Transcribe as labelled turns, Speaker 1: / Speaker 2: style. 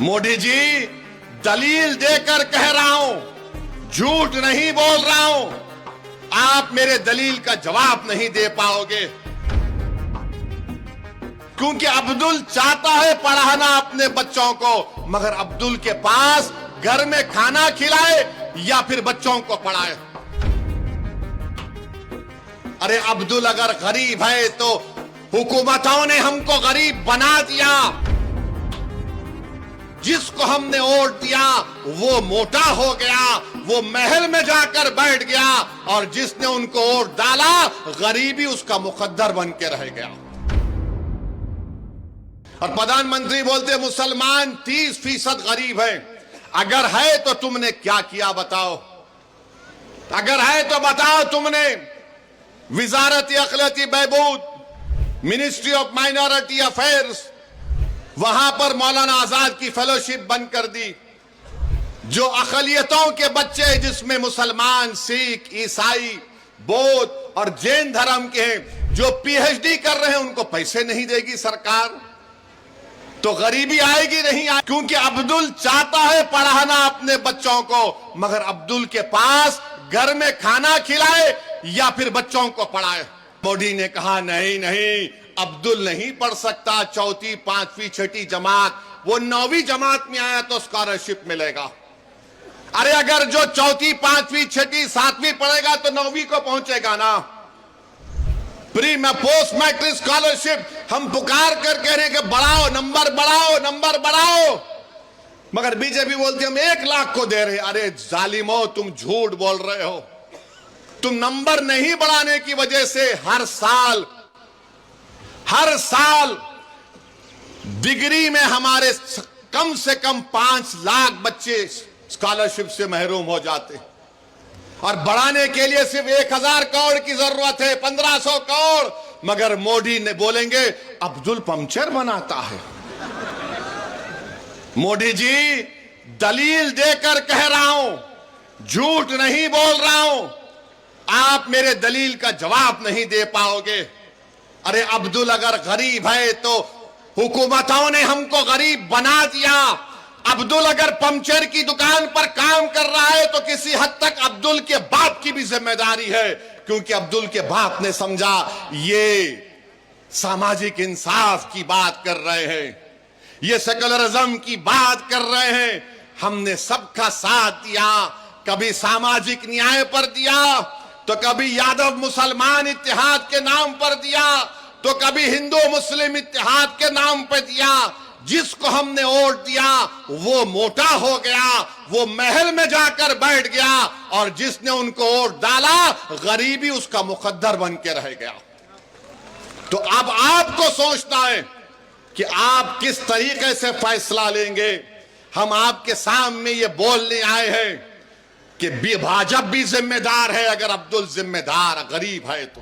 Speaker 1: मोदी जी, दलील देकर कह रहा हूं, झूठ नहीं बोल रहा हूं। आप मेरे दलील का जवाब नहीं दे पाओगे, क्योंकि अब्दुल चाहता है पढ़ाना अपने बच्चों को, मगर अब्दुल के पास घर में खाना खिलाए या फिर बच्चों को पढ़ाए। अरे अब्दुल अगर गरीब है तो हुकूमतों ने हमको गरीब बना दिया। जिसको हमने वोट दिया वो मोटा हो गया, वो महल में जाकर बैठ गया, और जिसने उनको वोट डाला गरीबी उसका मुकद्दर बन के रह गया। और प्रधानमंत्री बोलते मुसलमान 30% गरीब है। अगर है तो तुमने क्या किया बताओ? अगर है तो बताओ तुमने विजारत अखिलती बहबूद, मिनिस्ट्री ऑफ माइनॉरिटी अफेयर्स, वहां पर मौलाना आजाद की फेलोशिप बंद कर दी। जो अकलियतों के बच्चे जिसमें मुसलमान, सिख, ईसाई, बौद्ध और जैन धर्म के हैं, जो पीएचडी कर रहे हैं उनको पैसे नहीं देगी सरकार, तो गरीबी आएगी नहीं आएगी। क्योंकि अब्दुल चाहता है पढ़ाना अपने बच्चों को, मगर अब्दुल के पास घर में खाना खिलाए या फिर बच्चों को पढ़ाए। मोदी ने कहा नहीं नहीं, अब्दुल नहीं पढ़ सकता, चौथी, पांचवी, छठी जमात, वो 9वीं जमात में आया तो स्कॉलरशिप मिलेगा। अरे अगर जो चौथी, पांचवी, छठी, 7वीं पढ़ेगा तो 9वीं को पहुंचेगा ना। प्री में पोस्ट मैट्रिक स्कॉलरशिप हम पुकार कर कह रहे हैं कि बढ़ाओ, नंबर बढ़ाओ, नंबर बढ़ाओ, मगर बीजेपी बोलती हम 1 लाख को दे रहे। अरे जालिमो, तुम झूठ बोल रहे हो। तुम नंबर नहीं बढ़ाने की वजह से हर साल डिग्री में हमारे कम से कम 5 लाख बच्चे स्कॉलरशिप से महरूम हो जाते, और बढ़ाने के लिए सिर्फ 1000 करोड़ की जरूरत है, 1500 करोड़। मगर मोदी ने बोलेंगे अब्दुल पंक्चर बनाता है। मोदी जी, दलील देकर कह रहा हूं, झूठ नहीं बोल रहा हूं। आप मेरे दलील का जवाब नहीं दे पाओगे। अरे अब्दुल अगर गरीब है तो हुकूमतों ने हमको गरीब बना दिया। अब्दुल अगर पंक्चर की दुकान पर काम कर रहा है तो किसी हद तक अब्दुल के बाप की भी जिम्मेदारी है, क्योंकि अब्दुल के बाप ने समझा ये सामाजिक इंसाफ की बात कर रहे हैं, ये सेकुलरिज्म की बात कर रहे हैं। हमने सबका साथ दिया, कभी सामाजिक न्याय पर दिया, तो कभी यादव मुसलमान इत्तेहाद के नाम पर दिया, तो कभी हिंदू मुस्लिम इत्तेहाद के नाम पर दिया। जिसको हमने वोट दिया वो मोटा हो गया, वो महल में जाकर बैठ गया, और जिसने उनको वोट डाला गरीबी उसका मुकद्दर बन के रह गया। तो अब आपको सोचना है कि आप किस तरीके से फैसला लेंगे। हम आपके सामने ये बोलने आए हैं कि भाजपा भी जिम्मेदार है अगर अब्दुल जिम्मेदार गरीब है तो।